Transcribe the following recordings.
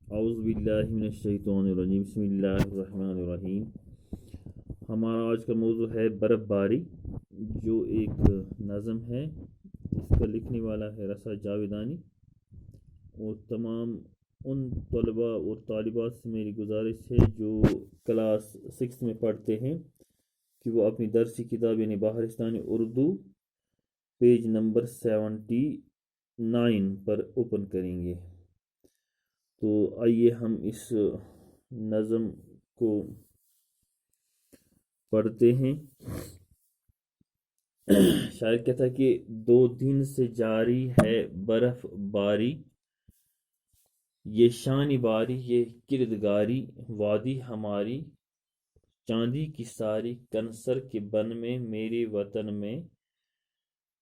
اعوذ باللہ من الشیطان الرجیم بسم اللہ الرحمن الرحیم۔ ہمارا آج کا موضوع ہے برف باری، جو ایک نظم ہے۔ اس کا لکھنے والا ہے رسا جاویدانی، اور تمام ان طلباء اور طالبات سے میری گزارش ہے جو کلاس 6 میں پڑھتے ہیں کہ وہ اپنی درسی کتاب یعنی بہارستانی اردو پیج نمبر 79 پر اوپن کریں گے۔ تو آئیے ہم اس نظم کو پڑھتے ہیں۔ شاعر کہتا ہے کہ 2 دن سے جاری ہے برف باری، یہ شان باری یہ کردگاری، وادی ہماری چاندی کی ساری، کنسر کے بن میں میرے وطن میں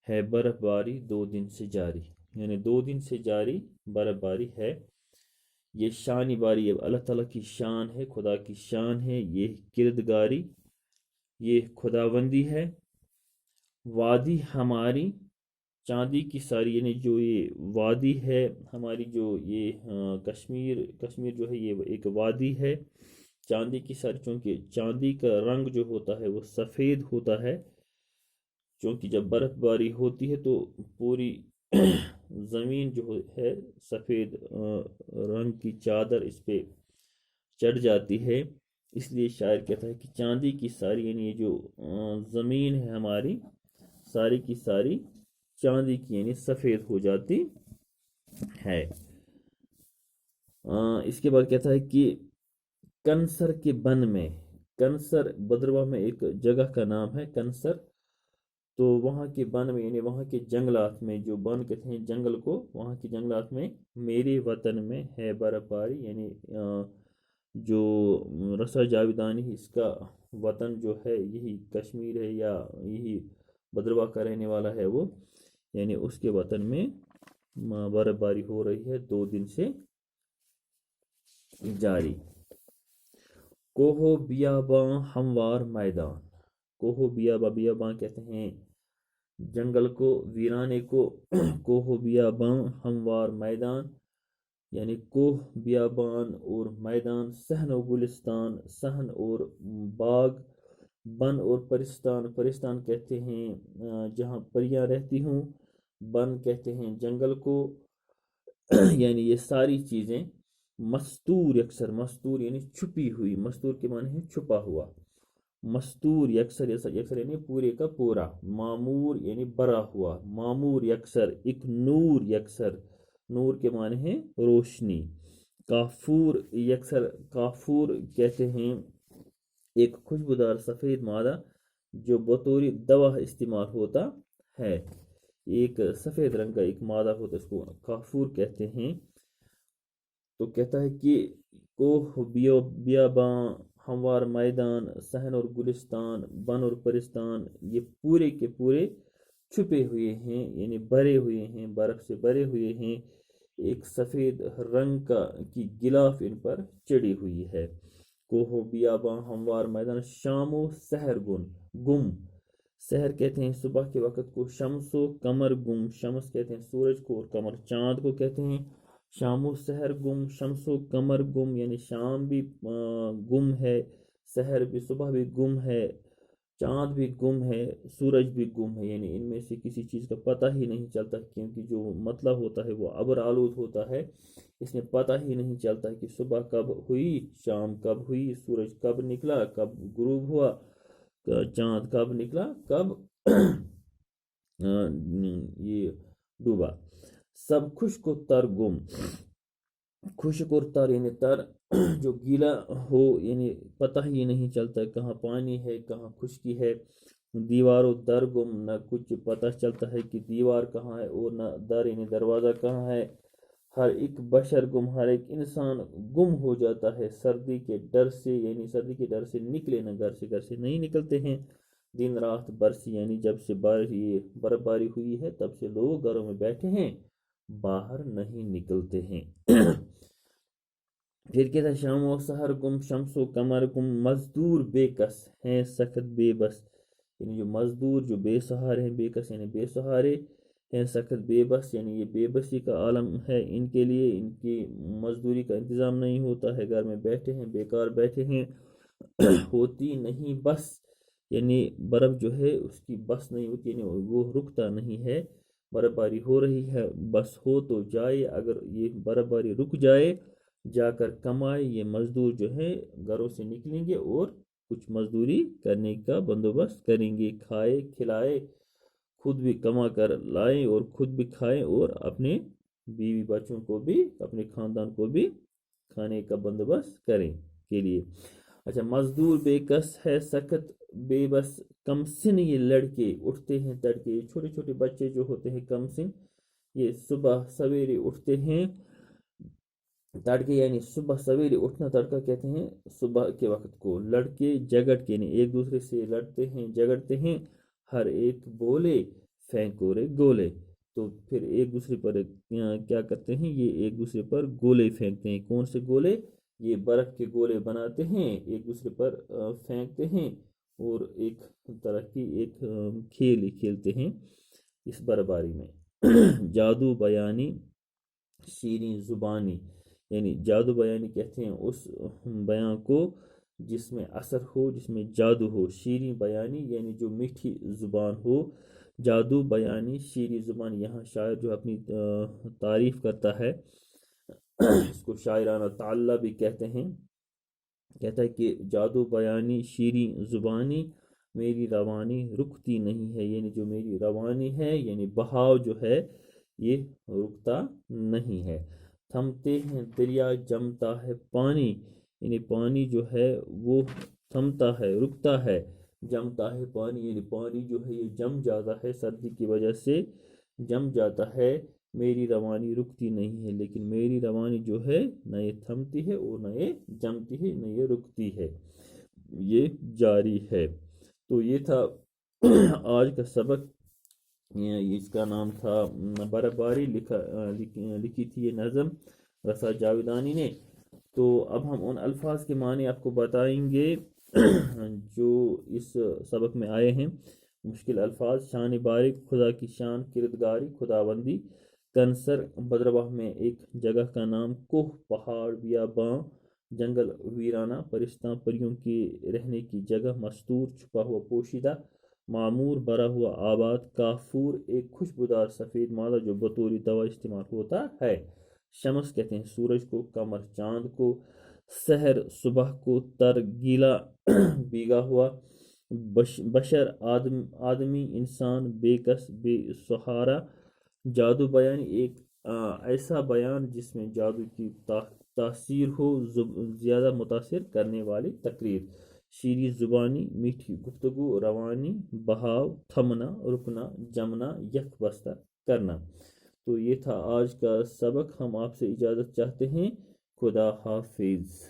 ہے برف باری 2 دن سے جاری، یعنی 2 دن سے جاری برف باری ہے۔ یہ شان باری اللہ تعالیٰ کی شان ہے، خدا کی شان ہے، یہ کردگاری یہ خداوندی ہے، وادی ہماری چاندی کی ساری، یعنی جو یہ وادی ہے ہماری، جو یہ کشمیر جو ہے یہ ایک وادی ہے چاندی کی ساری، چونکہ چاندی کا رنگ جو ہوتا ہے وہ سفید ہوتا ہے، چونکہ جب برف باری ہوتی ہے تو پوری زمین جو ہے سفید رنگ کی چادر اس پہ چڑھ جاتی ہے، اس لیے شاعر کہتا ہے کہ چاندی کی ساری، یعنی یہ جو زمین ہے ہماری ساری کی ساری چاندی کی یعنی سفید ہو جاتی ہے۔ اس کے بعد کہتا ہے کہ کنسر کے بن میں، کنسر بدرواہ میں ایک جگہ کا نام ہے کنسر، تو وہاں کے بن میں یعنی وہاں کے جنگلات میں، جو بن کہتے ہیں جنگل کو، وہاں کے جنگلات میں میرے وطن میں ہے برف باری، یعنی جو رسا جاویدانی اس کا وطن جو ہے یہی کشمیر ہے، یا یہی بدرواہ کا رہنے والا ہے وہ، یعنی اس کے وطن میں برف باری ہو رہی ہے 2 دن سے جاری۔ کوہو بیاباں ہموار میدان، کوہو بیاباں کہتے ہیں جنگل کو، ویرانے کو، کوہ بیاباں ہموار میدان، یعنی کوہ بیابان اور میدان، صحن و گلستان صحن اور باغ، بن اور پرستان، پرستان کہتے ہیں جہاں پریاں رہتی ہوں، بن کہتے ہیں جنگل کو، یعنی یہ ساری چیزیں مستور یکسر، مستور یعنی چھپی ہوئی، مستور کے معنی ہے چھپا ہوا، مستور یکسر یکسر یعنی پورے کا پورا، معمور یعنی بھرا ہوا، معمور یکسر، ایک نور یکسر، نور کے معنی ہے روشنی، کافور یکسر، کافور کہتے ہیں ایک خوشبودار سفید مادہ جو بطور دوا استعمال ہوتا ہے، ایک سفید رنگ کا ایک مادہ ہوتا ہے، اس کو کافور کہتے ہیں۔ تو کہتا ہے کہ کوہ بیاباں ہموار میدان، صحن اور گلستان، بن اور پرستان، یہ پورے کے پورے چھپے ہوئے ہیں، یعنی بھرے ہوئے ہیں، برف سے بھرے ہوئے ہیں، ایک سفید رنگ کی غلاف ان پر چڑھی ہوئی ہے۔ کوہ بیاباں ہموار میدان، شام و سحر گم، سحر کہتے ہیں صبح کے وقت کو، شمس و قمر گم، شمس کہتے ہیں سورج کو اور قمر چاند کو کہتے ہیں، شام و سحر گم، شمس و قمر گم یعنی شام بھی گم ہے، سحر بھی صبح بھی گم ہے، چاند بھی گم ہے، سورج بھی گم ہے، یعنی ان میں سے کسی چیز کا پتہ ہی نہیں چلتا، کیونکہ جو مطلع ہوتا ہے وہ ابر آلود ہوتا ہے، اس میں پتہ ہی نہیں چلتا کہ صبح کب ہوئی، شام کب ہوئی، سورج کب نکلا، کب غروب ہوا، چاند کب نکلا، کب یہ ڈوبا، سب خشک و تر گم، خشک اور تر یعنی تر جو گیلا ہو، یعنی پتہ ہی نہیں چلتا کہاں پانی ہے کہاں خشکی ہے، دیوار و در گم، نہ کچھ پتہ چلتا ہے کہ دیوار کہاں ہے اور نہ در یعنی دروازہ کہاں ہے، ہر ایک بشر گم، ہر ایک انسان گم ہو جاتا ہے سردی کے ڈر سے، یعنی سردی کے ڈر سے نکلے نہ گھر سے نہیں نکلتے ہیں، دن رات برسی، یعنی جب سے یہ برف باری ہوئی ہے تب سے لوگ گھروں میں بیٹھے ہیں، باہر نہیں نکلتے ہیں۔ پھر کہتا ہے شام و سحر گم، شمس و قمر گم، مزدور بے کس ہیں سخت بے بس، یعنی جو مزدور جو بے سہارے ہیں، بے کس یعنی بے سہارے ہیں سخت بے بس، یعنی یہ بے بسی کا عالم ہے ان کے لیے، ان کی مزدوری کا انتظام نہیں ہوتا ہے، گھر میں بیٹھے ہیں، بیکار بیٹھے ہیں، ہوتی نہیں بس، یعنی برف جو ہے اس کی بس نہیں ہوتی، یعنی وہ رکتا نہیں ہے، برف باری ہو رہی ہے، بس ہو تو جائے، اگر یہ برف باری رک جائے جا کر کمائے، یہ مزدور جو ہے گھروں سے نکلیں گے اور کچھ مزدوری کرنے کا بندوبست کریں گے، کھائے کھلائے، خود بھی کما کر لائیں اور خود بھی کھائیں اور اپنے بیوی بچوں کو بھی، اپنے خاندان کو بھی کھانے کا بندوبست کریں کے لیے۔ اچھا، مزدور بے کس ہے سخت بے بس، کم سن یہ لڑکے اٹھتے ہیں تڑکے، یہ چھوٹے چھوٹے بچے جو ہوتے ہیں کم سن، یہ صبح سویرے اٹھتے ہیں تڑکے، یعنی صبح سویرے اٹھنا تڑکا کہتے ہیں صبح کے وقت کو، لڑکے جگٹ کے، یعنی ایک دوسرے سے لڑتے ہیں جگڑتے ہیں، ہر ایک بولے پھینکو رے گولے، تو پھر ایک دوسرے پر کیا کرتے ہیں، یہ ایک دوسرے پر گولے پھینکتے ہیں، کون سے گولے، یہ برف کے گولے بناتے ہیں، ایک دوسرے پر پھینکتے ہیں اور ایک طرح کی ایک کھیل ہی کھیلتے ہیں اس برف باری میں۔ جادو بیانی شیریں زبانی، یعنی جادو بیانی کہتے ہیں اس بیان کو جس میں اثر ہو، جس میں جادو ہو، شیریں بیانی یعنی جو میٹھی زبان ہو، جادو بیانی شیریں زبان، یہاں شاعر جو اپنی تعریف کرتا ہے، اس کو شاعرانہ تعلیٰ بھی کہتے ہیں، کہتا ہے کہ جادو بیانی شیریں زبانی، میری روانی رکتی نہیں ہے، یعنی جو میری روانی ہے، یعنی بہاؤ جو ہے یہ رکتا نہیں ہے۔ تھمتے ہیں دریا جمتا ہے پانی، یعنی پانی جو ہے وہ تھمتا ہے، رکتا ہے، جمتا ہے پانی، یعنی پانی جو ہے یہ جم جاتا ہے، سردی کی وجہ سے جم جاتا ہے، میری روانی رکتی نہیں ہے، لیکن میری روانی جو ہے نہ یہ تھمتی ہے اور نہ یہ جمتی ہے، نہ یہ رکتی ہے، یہ جاری ہے۔ تو یہ تھا آج کا سبق، اس کا نام تھا برف باری، لکھی تھی یہ نظم رسا جاویدانی نے۔ تو اب ہم ان الفاظ کے معنی آپ کو بتائیں گے جو اس سبق میں آئے ہیں۔ مشکل الفاظ: شان باری، خدا کی شان، کردگاری، خداوندی، کنسر بدرواہ میں ایک جگہ کا نام، کوہ پہاڑ بیاباں جنگل ویرانہ، پرستاں پریوں کی رہنے کی جگہ، مستور چھپا ہوا پوشیدہ، معمور بھرا ہوا آباد، کافور ایک خوشبودار سفید مادہ جو بطور دوا استعمال ہوتا ہے، شمس کہتے ہیں سورج کو، قمر چاند کو، سحر صبح کو، تر گیلا بھیگا ہوا، بشر آدمی انسان، بے کس بے سہارا، جادو بیان ایک ایسا بیان جس میں جادو کی تاثیر ہو، زیادہ متاثر کرنے والی تقریر، شیریں زبانی میٹھی گفتگو، روانی بہاؤ، تھمنا رکنا، جمنا یک بستہ کرنا۔ تو یہ تھا آج کا سبق، ہم آپ سے اجازت چاہتے ہیں، خدا حافظ۔